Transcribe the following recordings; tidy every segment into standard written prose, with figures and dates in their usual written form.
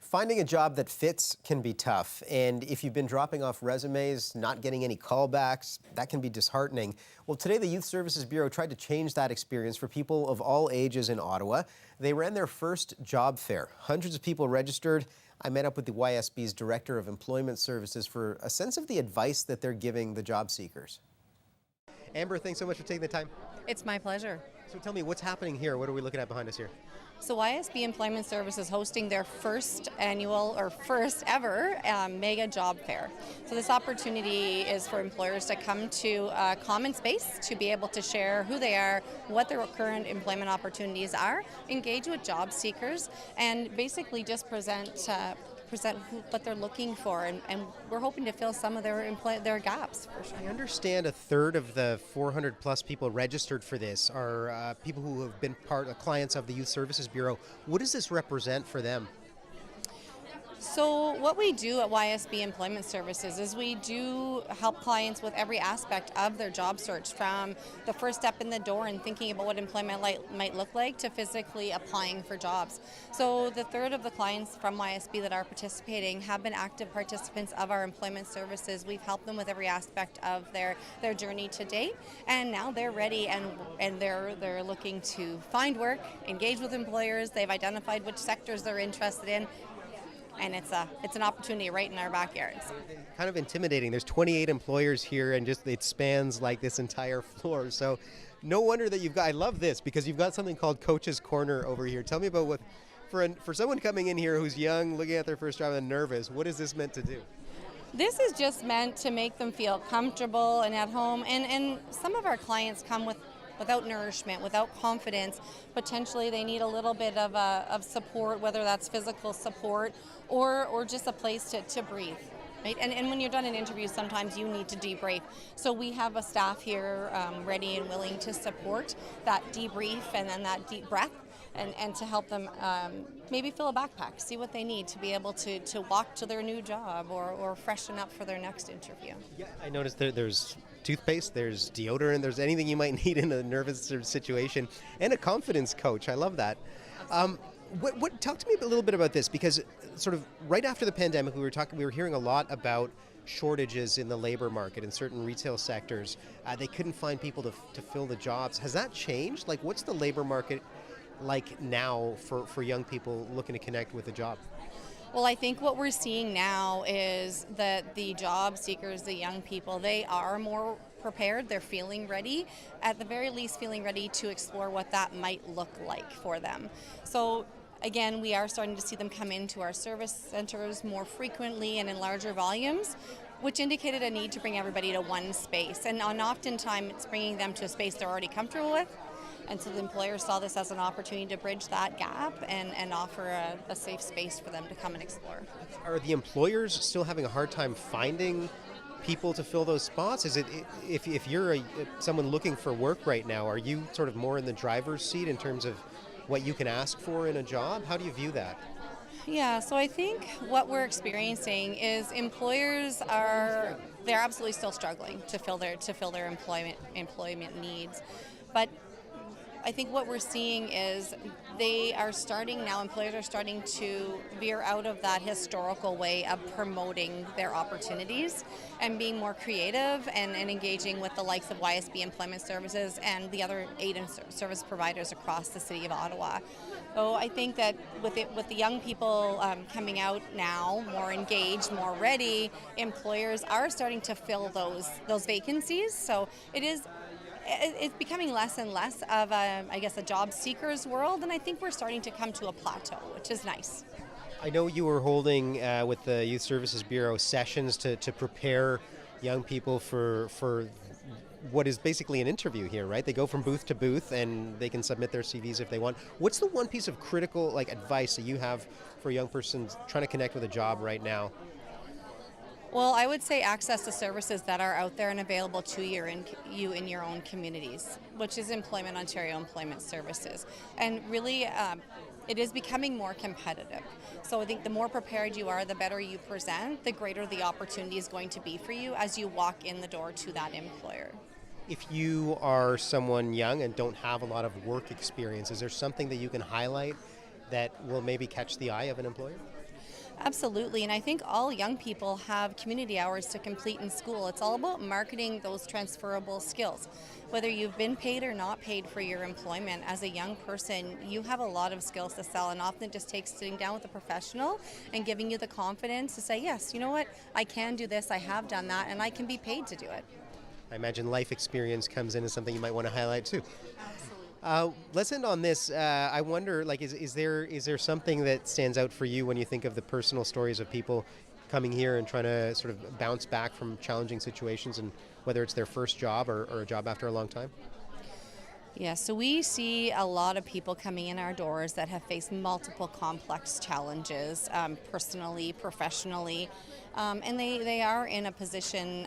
Finding a job that fits can be tough, and if you've been dropping off resumes, not getting any callbacks, that can be disheartening. Well, today the Youth Services Bureau tried to change that experience for people of all ages in Ottawa. They ran their first job fair. Hundreds of people registered. I met up with the YSB's Director of Employment Services for a sense of the advice that they're giving the job seekers. Amber, thanks so much for taking the time. It's my pleasure. So tell me, what's happening here? What are we looking at behind us here? So YSB Employment Services hosting their first ever mega job fair. So this opportunity is for employers to come to a common space to be able to share who they are, what their current employment opportunities are, engage with job seekers, and basically just present what they're looking for, and we're hoping to fill some of their gaps for sure. I understand a third of the 400 plus people registered for this are people who have been clients of the Youth Services Bureau. What does this represent for them? So what we do at YSB Employment Services is we do help clients with every aspect of their job search, from the first step in the door and thinking about what employment might look like to physically applying for jobs. So the third of the clients from YSB that are participating have been active participants of our employment services. We've helped them with every aspect of their journey to date, and now they're ready and they're looking to find work, engage with employers. They've identified which sectors they're interested in. And it's an opportunity right in our backyards. Kind of intimidating. There's 28 employers here, and just it spans like this entire floor. So no wonder that I love this, because you've got something called Coach's Corner over here. Tell me about what, for someone coming in here who's young, looking at their first job and nervous, what is this meant to do? This is just meant to make them feel comfortable and at home. And some of our clients come without nourishment, without confidence. Potentially they need a little bit of support, whether that's physical support or just a place to breathe. Right? And when you're done an interview, sometimes you need to debrief. So we have a staff here ready and willing to support that debrief and then that deep breath, and to help them maybe fill a backpack, see what they need to be able to walk to their new job or freshen up for their next interview. Yeah, I noticed there's toothpaste, there's deodorant, there's anything you might need in a nervous situation, and a confidence coach. I love that. Talk to me a little bit about this, because sort of right after the pandemic, we were hearing a lot about shortages in the labor market in certain retail sectors. They couldn't find people to fill the jobs. Has that changed? Like, what's the labor market like now for young people looking to connect with a job? Well, I think what we're seeing now is that the job seekers, the young people, they are more prepared. They're feeling ready, at the very least feeling ready to explore what that might look like for them. So again, we are starting to see them come into our service centers more frequently and in larger volumes, which indicated a need to bring everybody to one space. And oftentimes it's bringing them to a space they're already comfortable with. And so the employer saw this as an opportunity to bridge that gap and offer a safe space for them to come and explore. Are the employers still having a hard time finding people to fill those spots? Is it, if you're someone looking for work right now, are you sort of more in the driver's seat in terms of what you can ask for in a job? How do you view that? Yeah, so I think what we're experiencing is employers they're absolutely still struggling to fill their employment needs. But I think what we're seeing is employers are starting to veer out of that historical way of promoting their opportunities and being more creative and engaging with the likes of YSB Employment Services and the other aid and service providers across the city of Ottawa. So I think that with the young people coming out now, more engaged, more ready, employers are starting to fill those vacancies. So it's becoming less and less of a job seeker's world, and I think we're starting to come to a plateau, which is nice. I know you were holding with the Youth Services Bureau sessions to prepare young people for what is basically an interview here, right? They go from booth to booth and they can submit their CVs if they want. What's the one piece of critical advice that you have for a young person trying to connect with a job right now? Well, I would say access the services that are out there and available to you in your own communities, which is Employment Ontario Employment Services. And really, it is becoming more competitive. So I think the more prepared you are, the better you present, the greater the opportunity is going to be for you as you walk in the door to that employer. If you are someone young and don't have a lot of work experience, is there something that you can highlight that will maybe catch the eye of an employer? Absolutely, and I think all young people have community hours to complete in school. It's all about marketing those transferable skills. Whether you've been paid or not paid for your employment, as a young person, you have a lot of skills to sell, and often it just takes sitting down with a professional and giving you the confidence to say, yes, you know what, I can do this, I have done that, and I can be paid to do it. I imagine life experience comes in as something you might want to highlight too. Absolutely. Let's end on this. I wonder, like, is there something that stands out for you when you think of the personal stories of people coming here and trying to sort of bounce back from challenging situations, and whether it's their first job or a job after a long time? Yeah, so we see a lot of people coming in our doors that have faced multiple complex challenges, personally, professionally, and they are in a position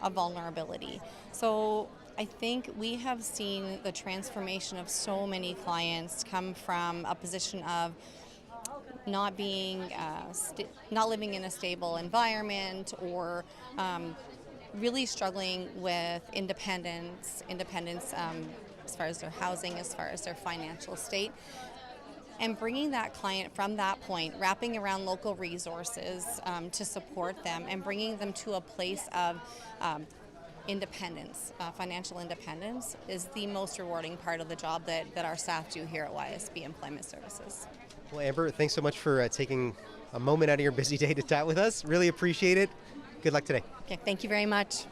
of vulnerability. So I think we have seen the transformation of so many clients come from a position of not being, not living in a stable environment, or really struggling with independence as far as their housing, as far as their financial state, and bringing that client from that point, wrapping around local resources to support them, and bringing them to a place of independence, financial independence, is the most rewarding part of the job that our staff do here at YSB Employment Services. Well, Amber, thanks so much for taking a moment out of your busy day to chat with us. Really appreciate it. Good luck today. Okay, thank you very much.